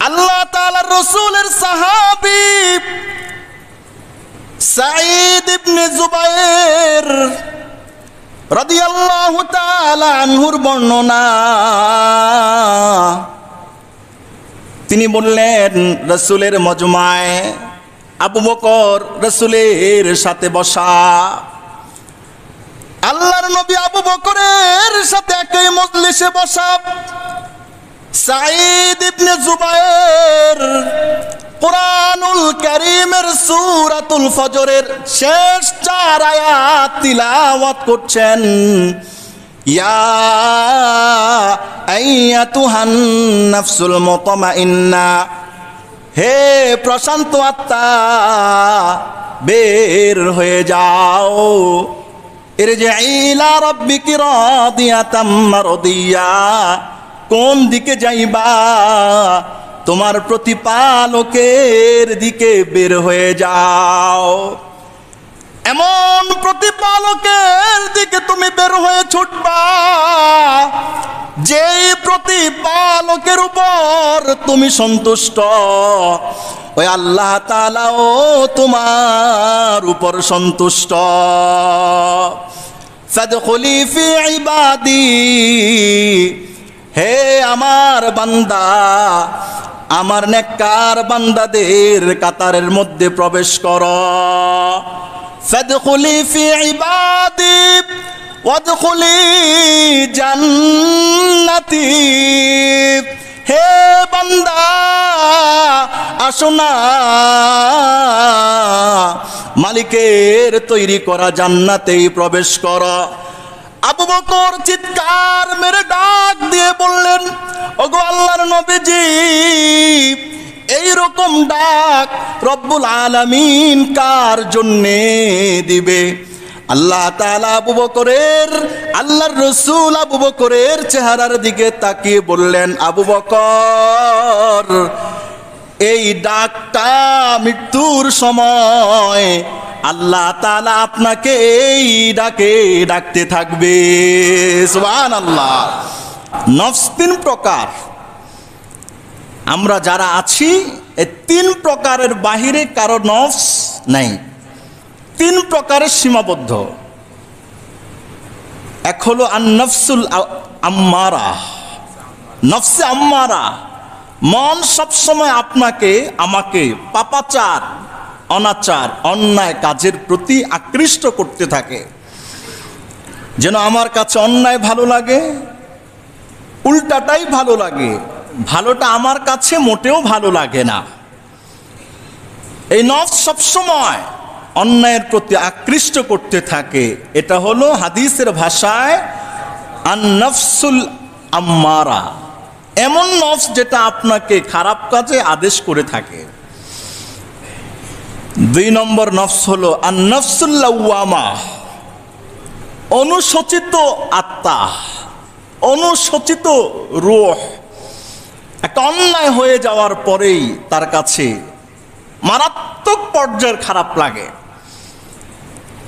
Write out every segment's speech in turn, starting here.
আল্লাহ তাআলার রাসূলের সাহাবী সাঈদ ইবনে জুবায়ের রাদিয়াল্লাহু তাআলা আনহুর বর্ণনা, তিনি বললেন রাসূলের মজমায় আবু বকর রাসূলের সাথে বসা। আল্লাহর নবী আবু বকরের সাথে একই মজলিসে বসা। সাঈদ ইবনে জুবায়ের কুরআনুল কারীমের সূরাতুল ফজরের শেষ 4 আয়াত তিলাওয়াত করছেন। ইয়া আইয়াতুহান নাফসুল মুতমাইন্না, হে প্রশান্ত আত্মা বের হয়ে যাও। ইরজিই ইলা রাব্বিকি রাদিয়াতাম মারদিয়া, কোন দিকে যাইবা? তোমার প্রতিপালকের দিকে বের হয়ে যাও। এমন প্রতিপালকের দিকে তুমি বের হয়ে ছুটবা যেই প্রতিপালকের উপর তুমি সন্তুষ্ট, ওই আল্লাহ তাআলাও তোমার উপর সন্তুষ্ট। ফাদখুলি ফি ইবাদি, হে আমার বান্দা, আমার নেককার বান্দাদের কাতারের মধ্যে প্রবেশ করো। ফাদখুলি ফি ইবাদি ওয়াদখুলি জান্নাতি, হে বান্দা আসো না মালিকের তৈরি করা জান্নাতেই প্রবেশ করো। আবু বকর চিৎকার মেরে ডাক দিয়ে বললেন, ওগো আল্লাহর নবীজি, এই রকম ডাক রব্বুল আলামিন কার জন্যে দিবে? আল্লাহ তাআলা আবু বকরের, আল্লাহর রাসূল আবু বকরের চেহারার দিকে তাকিয়ে বললেন, আবু বকর, এই ডাকটা মৃত্যুর সময় আল্লাহ তাআলা আপনাকে এই ডাকে ডাকতে থাকবে। সুবহানাল্লাহ। নফস 3 প্রকার। আমরা যারা আছি এই 3 প্রকারের বাহিরে কারো নফস নাই। 3 প্রকারের সীমাবদ্ধ। এক হলো আন-নফসুল আম্মারা, নফসে আম্মারা। মন সবসময় আপনাকে আমাকে পাপাচার, অনাচার, অন্যায় কাজের প্রতি আকৃষ্ট করতে থাকে। যেন আমার কাছে অন্যায় ভালো লাগে, উল্টাটাই ভালো লাগে, ভালোটা আমার কাছে মোটেও ভালো লাগে না। এই নফস সবসময় অন্যায়ের প্রতি আকৃষ্ট করতে থাকে। এটা হলো হাদিসের ভাষায় আন-নফসুল আম্মারা, এমন নফস যেটা আপনাকে খারাপ কাজে আদেশ করে থাকে। 2 নম্বর নফস হলো আন-নফসুল লাওয়ামা, অনুশোচিত আত্মা, অনুশোচিত রূহ। একটা অন্যায় হয়ে যাওয়ার পরেই তার কাছে মারাত্মক পর্যায়ের খারাপ লাগে।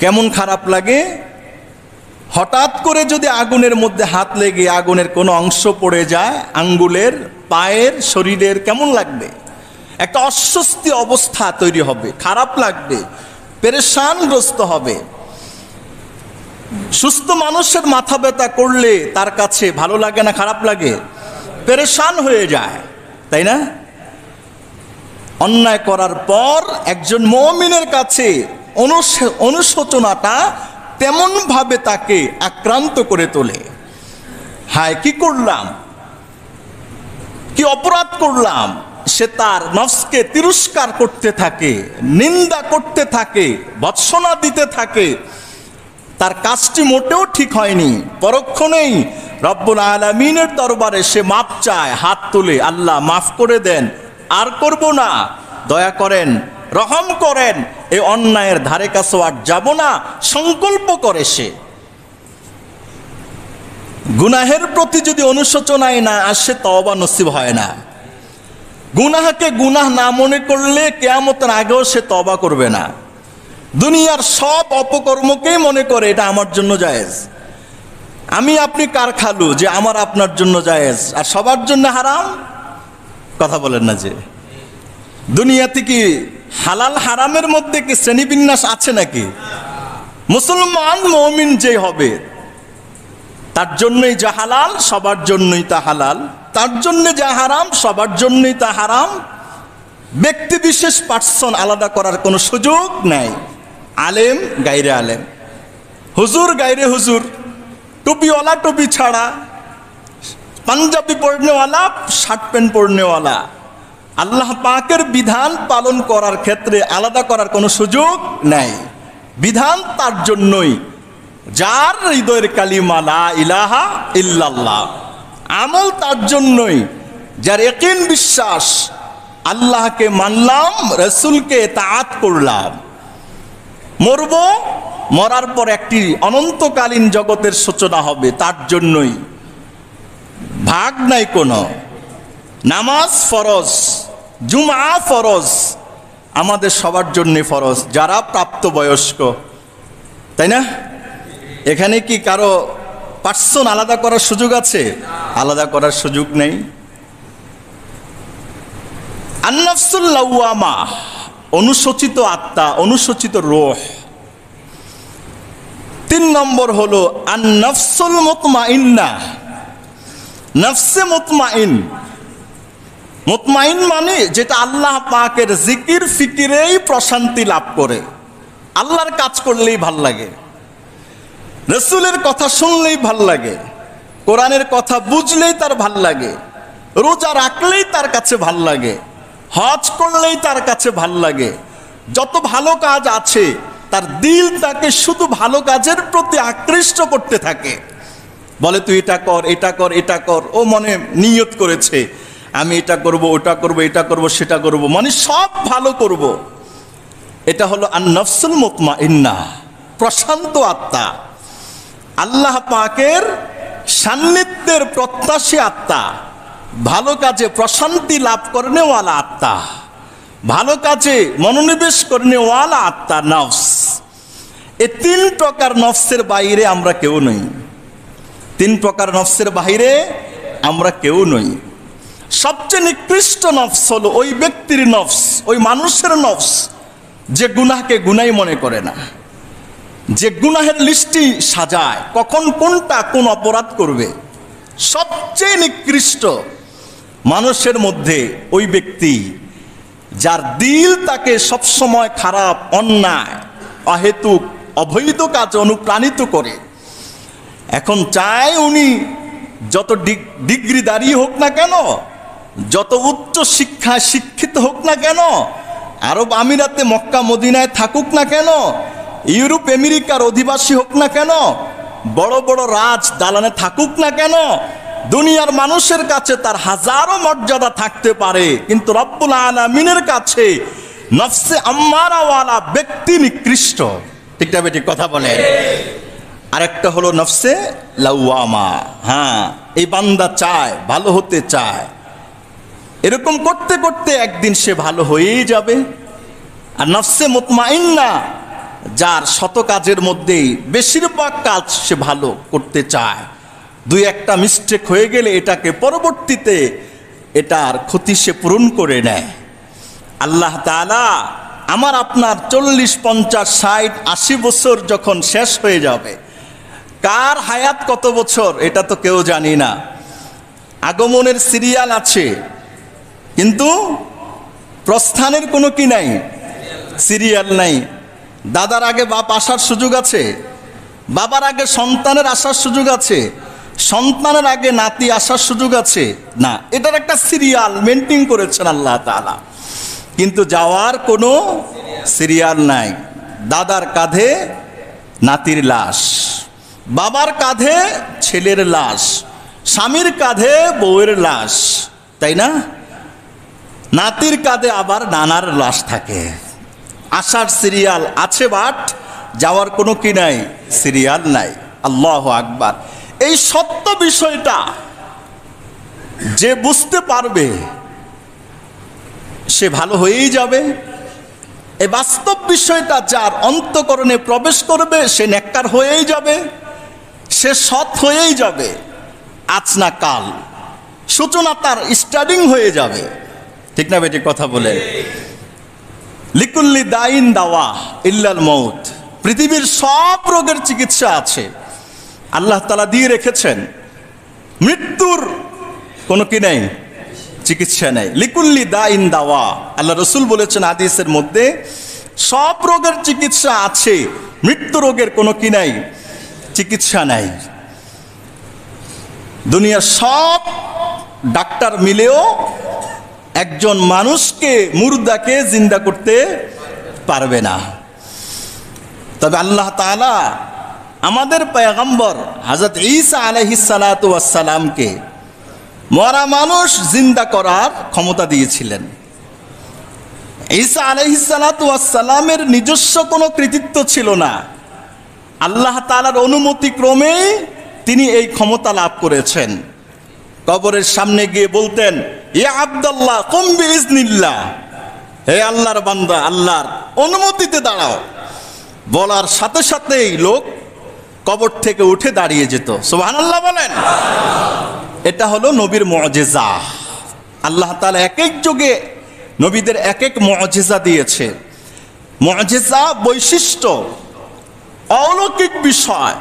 কেমন খারাপ লাগে? হঠাৎ করে যদি আগুনের মধ্যে হাত লেগে আগুনের কোনো অংশ পড়ে যায়, আঙ্গুলের, পায়ের, শরীরের, কেমন লাগবে? একটা অস্বস্তি অবস্থা তৈরি হবে, খারাপ লাগবে, পেরেশানগ্রস্ত হবে। সুস্থ মানুষের মাথা ব্যথা করলে তার কাছে ভালো লাগে না, খারাপ লাগে, পেরেশান হয়ে যায়, তাই না? অন্যায় করার পর একজন মুমিনের কাছে অনুশোচনাটা তেমন ভাবে তাকে আক্রান্ত করে তোলে। হায়, কি করলাম, কি অপরাধ করলাম? সে তার নফসকে তিরস্কার করতে থাকে, নিন্দা করতে থাকে, ভৎসনা দিতে থাকে। তার কাজটি মোটেও ঠিক হয়নি। পরক্ষণেই রব্বুল আলামিনের দরবারে সে মাপ চায়, হাত তুলে, আল্লাহ মাফ করে দেন, আর করব না, দয়া করেন, রহম করেন, এই অন্যায়ের ধারে কাছে আর যাব না সংকল্প করে সে। গুনাহের প্রতি যদি অনুশোচনাই না আসে, তওবা নসিব হয় না। গুনাহকে গুনাহ না মনে করলে কিয়ামতের আগেও সে তওবা করবে না। দুনিয়ার সব অপকর্মকেই মনে করে এটা আমার জন্য জায়েজ। আমি আপনি কার খালু যে আমার আপনার জন্য জায়েজ আর সবার জন্য হারাম? কথা বলেন না যে দুনিয়াতে কি হালাল হারামের মধ্যে কি শ্রেণীবিন্যাস আছে নাকি? মুসলমান মুমিন যে হবে তার জন্যই যা হালাল সবার জন্যই তা হালাল, তার জন্য যা হারাম সবার জন্যই তা হারাম। ব্যক্তি বিশেষ পার্সন আলাদা করার কোনো সুযোগ নাই। আলেম গায়রে আলেম, হুজুর গায়রে হুজুর, টুপিওয়ালা টুপি ছাড়া, পাঞ্জাবি পড়নেওয়ালা শার্ট প্যান্ট পড়নেওয়ালা, আল্লাহ পাকের বিধান পালন করার ক্ষেত্রে আলাদা করার কোনো সুযোগ নাই। বিধান তার জন্যই, যার হৃদয়ের কালিমা লা ইলাহা ইল্লাল্লাহ। আমল তার জন্যই, যার ইয়াকিন বিশ্বাস আল্লাহকে মানলাম, রাসূলকে তাআত করলাম। মরব, মরার পর একটি অনন্তকালীন জগতের সূচনা হবে, তার জন্যই। ভাগ নাই কোনো। নামাজ ফরজ, জুমা ফরজ, আমাদের সবার জন্য ফরজ, যারা প্রাপ্তবয়স্ক, তাই না? এখানে কি কারো পার্সন আলাদা করার সুযোগ আছে? আলাদা করার সুযোগ নেই। আন-নাফসুল লাওয়ামা, অনুশোচিত আত্মা, অনুশোচিত রূহ। 3 নম্বর হলো আন-নাফসুল মুতমাইন্না, নফসে মুতমাইন। মুতমাইন মানে যেটা আল্লাহ পাকের জিকির ফিকিরেই প্রশান্তি লাভ করে, আল্লাহর কাজ করলেই ভাল লাগে, রাসূলের কথা শুনলেই ভাল লাগে, কোরআনের কথা বুঝলেই তার ভাল লাগে, রোজা রাখলেই তার কাছে ভাল লাগে, হজ করলেই তার কাছে ভাল লাগে। যত ভালো কাজ আছে তার দিল তাকে শুধু ভালো কাজের প্রতি আকৃষ্ট করতে থাকে। বলে তুই এটা কর, এটা কর, এটা কর। ও মনে নিয়ত করেছে আমি এটা করব, ওটা করব, এটা করব, সেটা করব, মানে সব ভালো করব। এটা হলো আন-নাফসুল মুতমাইন্না, প্রশান্ত আত্মা, আল্লাহ পাকের সান্নিধ্যের প্রত্যাশী আত্মা, ভালো কাজে প্রশান্তি লাভ করনেওয়ালা আত্মা, ভালো কাজে মনোনিবেশ করনেওয়ালা আত্মা নফস। এই 3 প্রকার নফসের বাইরে আমরা কেউ নই। 3 প্রকার নফসের বাইরে আমরা কেউ নই। সবচেয়ে নিকৃষ্ট নফস হলো ওই ব্যক্তির নফস, ওই মানুষের নফস যে গুনাহকে গুনাই মনে করে না, যে গুনাহের লিস্টি সাজায় কখন কোনটা কোন অপরাধ করবে। সবচেয়ে নিকৃষ্ট মানুষের মধ্যে ওই ব্যক্তি যার দিল তাকে সবসময় খারাপ, অন্যায়, অহেতুক, অবৈধ কাজে অনুপ্রাণিত করে। এখন চায় উনি যত ডিগ্রিধারী হোক না কেন, যত উচ্চ শিক্ষায় শিক্ষিত হোক না কেন, আরব আমিরাতে মক্কা মদিনায় থাকুক না কেন, ইউরোপ আমেরিকার অধিবাসী হোক না কেন, বড় বড় রাজ দালানে থাকুক না কেন, দুনিয়ার মানুষের কাছে তার হাজারো মর্যাদা থাকতে পারে, কিন্তু রব্বুল আলামিনের কাছে নফসে আম্মারাওয়ালা ব্যক্তি নিকৃষ্ট। ঠিক না বেটি? কথা বলে। আরেকটা হলো নফসে লাওয়ামা। হ্যাঁ, এই বান্দা চায়, ভালো হতে চায়, এরকম করতে করতে একদিন সে ভালো হয়েই যাবে। আর নফসে মুতমাইন্না, যার শত কাজের মধ্যেই বেশিরভাগ কাজ সে ভালো করতে চায়, 2-1টা মিস্টেক হয়ে গেলে এটাকে পরবর্তীতে এটার ক্ষতি সে পূরণ করে নেয়। আল্লাহ তাআলা আমার আপনার 40, 50, 60, 80 বছর যখন শেষ হয়ে যাবে, কার হায়াত কত বছর এটা তো কেউ জানি না। আগমনের সিরিয়াল আছে, কিন্তু প্রস্থানের কোনো কি নাই, সিরিয়াল নাই। দাদার আগে বাপ আসার সুযোগ আছে, বাবার আগে সন্তানের আসার সুযোগ আছে, সন্তানের আগে নাতি আসার সুযোগ আছে না। এটার একটা সিরিয়াল মেনটেন করেছেন আল্লাহ তাআলা, কিন্তু যাওয়ার কোনো সিরিয়াল নাই। দাদার কাঁধে নাতির লাশ, বাবার কাঁধে ছেলের লাশ, স্বামীর কাঁধে বউয়ের লাশ, তাই না? নাতির কাঁধে আবার নানার লাশ থাকে। আসার সিরিয়াল আছে, বাট যাওয়ার কোনো কি নাই, সিরিয়াল নাই। আল্লাহু আকবার। এই সত্য বিষয়টা যে বুঝতে পারবে সে ভালো হয়েই যাবে। এই বাস্তব বিষয়টা যার অন্তঃকরণে প্রবেশ করবে সে নেককার হয়েই যাবে, সে সৎ হয়েই যাবে। আজ না কাল সূচনা তার স্টার্টিং হয়ে যাবে। ঠিক না বেটি কথা বলে? লিকুল্লি দাইন দাওয়া ইল্লাল মউত, পৃথিবীর সব রোগের চিকিৎসা আছে, আল্লাহ তাআলা দিয়ে রেখেছেন, মৃত্যুর কোনো কি নেই, চিকিৎসা নেই। লিকুল্লি দাইন দাওয়া, আল্লাহ রসুল বলেছেন হাদিসের মধ্যে, সব রোগের চিকিৎসা আছে, মৃত্যু রোগের কোনো কি নাই, চিকিৎসা নাই। দুনিয়ার সব ডাক্তার মিলেও একজন মানুষকে, মুর্দাকে জিন্দা করতে পারবে না। তবে আল্লাহ তাআলা আমাদের পয়গম্বর হযরত ঈসা আলাইহিস সালাতু ওয়াস সালামকে মরা মানুষ জিন্দা করার ক্ষমতা দিয়েছিলেন। ঈসা আলাইহিস সালাতু ওয়াস সালামের নিজস্ব কোনো কৃতিত্ব ছিল না, আল্লাহ তাআলার অনুমতি ক্রমে তিনি এই ক্ষমতা লাভ করেছেন। কবরের সামনে গিয়ে বলতেন, ইয়া আব্দুল্লাহ কুম বিইজনিল্লাহ, হে আল্লাহর বান্দা, আল্লাহর অনুমতিতে দাঁড়াও। বলার সাথে সাথেই লোক কবর থেকে উঠে দাঁড়িয়ে যেত। সুবহানাল্লাহ বলেন। এটা হলো নবীর মুআজিজা। আল্লাহ তাআলা এক এক যুগে নবীদের এক এক মুআজিজা দিয়েছে। মুআজিজা বৈশিষ্ট্য, অলৌকিক বিষয়,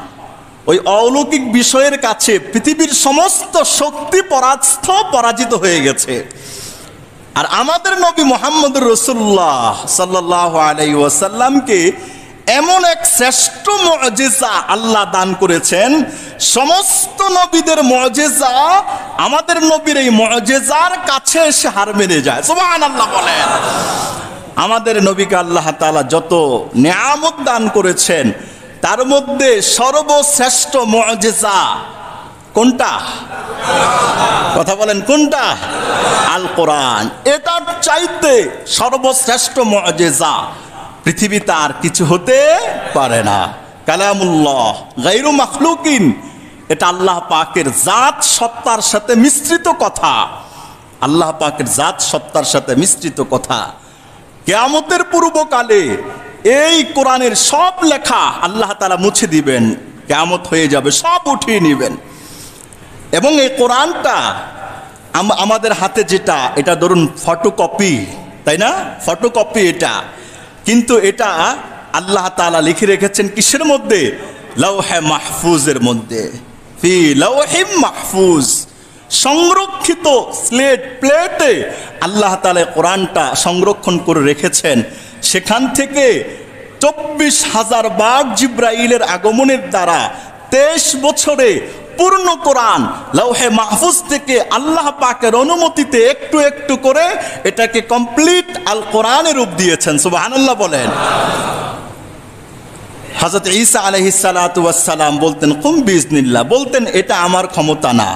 ওই অলৌকিক বিষয়ের কাছে পৃথিবীর সমস্ত শক্তি পরাজিত হয়ে গেছে। আর আমাদের নবী মুহাম্মদুর রাসূলুল্লাহ সাল্লাল্লাহু আলাইহি ওয়াসাল্লামকে এমন এক শ্রেষ্ঠ মুআজিজা আল্লাহ দান করেছেন, সমস্ত নবীদের মুআজিজা আমাদের নবীর এই মুআজিজার কাছে এসে হার মেনে যায়। সুবহানাল্লাহ বলেন। আমাদের নবীকে আল্লাহ তাআলা যত নিয়ামত দান করেছেন, তার মধ্যে সর্বশ্রেষ্ঠ মুআজিজা কোনটা? কথা বলেন, কোনটা? আল কোরআন। এটার চাইতে সর্বশ্রেষ্ঠ মুআজিজা পৃথিবীতে আর কিছু হতে পারে না। কালামুল্লাহ গায়রু মাখলুকিন, এটা আল্লাহ পাকের জাত সত্তার সাথে মিশ্রিত কথা। আল্লাহ পাকের জাত সত্তার সাথে মিশ্রিত কথা। কিয়ামতের পূর্বকালে এই কোরআনের সব লেখা আল্লাহ তাআলা মুছে দিবেন, কিয়ামত হয়ে যাবে, সব উঠিয়ে নেবেন। এবং এই কোরআনটা আমাদের হাতে যেটা, এটা ধরুন ফটোকপি, তাই না? ফটোকপি এটা, কিন্তু এটা আল্লাহ তাআলা লিখে রেখেছেন কিসের মধ্যে? লাওহে মাহফুজের মধ্যে। ফি লাওহিম মাহফুজ, সংরক্ষিত স্লেট প্লেটে আল্লাহ তাআলা কোরআনটা সংরক্ষণ করে রেখেছেন। সেখান থেকে 24,000 বার জিব্রাইলের আগমনের দ্বারা 23 বছরে পূর্ণ কোরআন লাওহে মাহফুজ থেকে আল্লাহ পাকের অনুমতিতে একটু একটু করে এটাকে কমপ্লিট আল কোরআনের রূপ দিয়েছেন। সুবহানাল্লাহ বলেন। হযরত ঈসা আলাইহিস সালাতু ওয়াস সালাম বলতেন কুম বিইজনিল্লাহ, বলতেন এটা আমার ক্ষমতা না,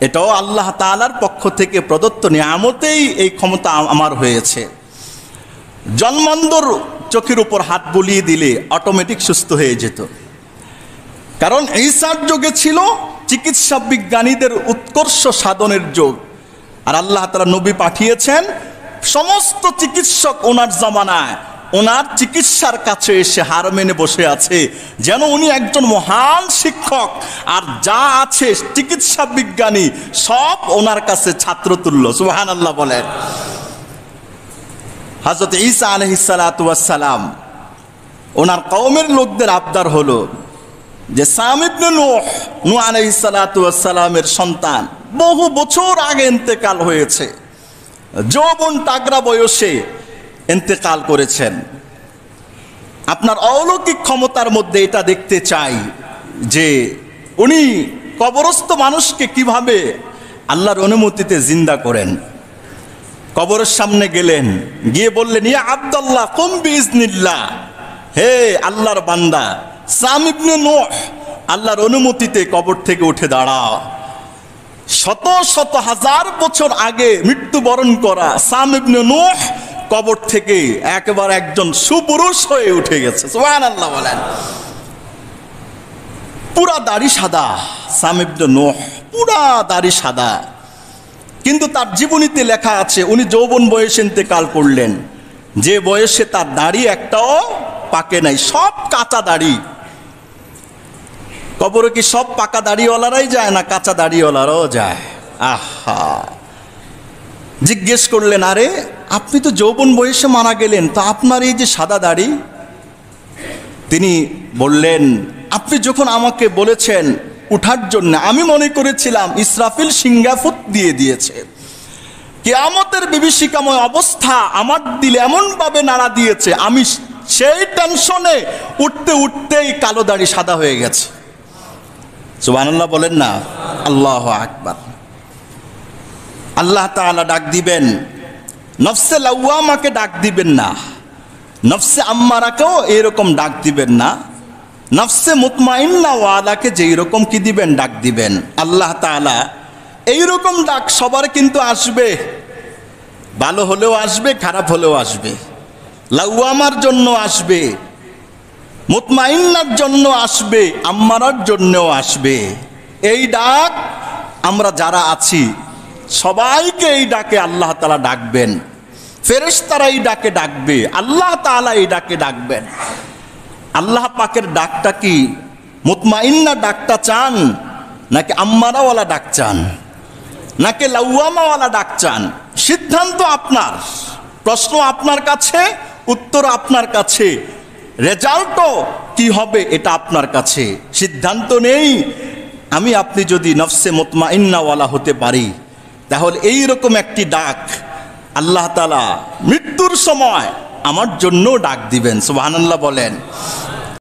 এটাও আল্লাহ তাআলার পক্ষ থেকে প্রদত্ত নিয়ামতেই এই ক্ষমতা আমার হয়েছে। জন্মান্ধর চোখের উপর হাত বুলিয়ে দিলে অটোমেটিক সুস্থ হয়ে যেত, কারণ ঈসার যুগে ছিল চিকিৎসা বিজ্ঞানীদের উৎকর্ষ সাধনের যুগ। আর আল্লাহ তাআলা নবী পাঠিয়েছেন, সমস্ত চিকিৎসক ওনার জামানায় ওনার চিকিৎসার কাছে এসে হার মেনে বসে আছে, যেন উনি একজন মহান শিক্ষক। আর যা আছে চিকিৎসা বিজ্ঞানী সব ওনার কাছে ছাত্রতুল্য। সুবহানাল্লাহ বলেন। হযরত ঈসা আলাইহিস সালাতু ওয়াস সালাম, ওনার কওমের লোকদের আবদার হলো যে সাম ইবনে নূহ আলাইহিস সালাতু ওয়াস সালামের সন্তান, বহু বছর আগে ইন্তেকাল হয়েছে, যৌবন তাগড়া বয়সে ইন্তেকাল করেছেন। আপনার অলৌকিক ক্ষমতার মধ্যে এটা দেখতে চাই যে উনি কবরস্থ মানুষকে কিভাবে আল্লাহর অনুমতিতে জিন্দা করেন। কবরের সামনে গেলেন, গিয়ে বললেন, ইয়া আব্দুল্লাহ কুম বিইজনিল্লাহ, হে আল্লাহর বান্দা সাম ইবনে নূহ, আল্লাহর অনুমতিতে কবর থেকে উঠে দাঁড়াও। শত শত হাজার বছর আগে মৃত্যুবরণ করা সাম ইবনে নূহ কবর থেকে একবার একজন সুপুরুষ হয়ে উঠে গেছে। সুবহানাল্লাহ বলেন। পুরা দাড়ি সাদা, সাম ইবনে নূহ পুরা দাড়ি সাদা, কিন্তু তার জীবনীতে লেখা আছে উনি যৌবন বয়সে ইন্তেকাল করলেন, যে বয়সে তার দাড়ি একটাও পাকে নাই, সব কাঁচা দাড়ি। কবরে কি সব পাকা দাড়িওয়ালারাই যায় না কাঁচা দাড়িওয়ালারাও যায়? আহা, জিজ্ঞেস করলেন, আরে আপনি তো যৌবন বয়সে মারা গেলেন, তো আপনার এই যে সাদা দাড়ি? তিনি বললেন, আপনি যখন আমাকে বলেছেন উঠার জন্য, আমি মনে করেছিলাম ইসরাফিল সিংহাফুত দিয়ে দিয়েছে। কিয়ামতের বিভীষিকাময় অবস্থা আমার দিলে এমনভাবে নাড়া দিয়েছে, আমি সেই টেনশনে উঠতে উঠতেই কালো দাড়ি সাদা হয়ে গেছে। সুবহানাল্লাহ বলেন না, আল্লাহু আকবার। আল্লাহ তাআলা ডাক দিবেন, নফসে লাওয়ামাকে ডাক দিবেন না, নফসে আম্মারাকেও এরকম ডাক দিবেন না, নফসে মুতমাইন্না ওয়ালাকে যেই রকম কি দিবেন, ডাক দিবেন। আল্লাহ তাআলা এইরকম ডাক সবার কিন্তু আসবে, ভালো হলেও আসবে, খারাপ হলেও আসবে। লাওয়ামার জন্য আসবে, মুতমাইন্নার জন্য আসবে, আম্মারার জন্যও আসবে। এই ডাক আমরা যারা আছি সবাইকে এই ডাকে আল্লাহ তাআলা ডাকবেন। ফেরেশতারা এই ডাকে ডাকবে, আল্লাহ তাআলা এই ডাকে ডাকবেন। আল্লাহ পাকের ডাকটা কি মুতমাইন্না ডাকটা চান, নাকি আম্মারাওয়ালা ডাক চান, নাকি লাওয়ামাওয়ালা ডাক চান? সিদ্ধান্ত আপনার, প্রশ্ন আপনার কাছে, উত্তর আপনার কাছে, রেজাল্টও কি হবে এটা আপনার কাছে। সিদ্ধান্ত নেই আমি আপনি যদি নফসে মুতমাইন্নাওয়ালা হতে পারি, তাহলে এই রকম একটি ডাক আল্লাহ তাআলা মৃত্যুর সময় আমার জন্য ডাক দিবেন। সুবহানাল্লাহ বলেন।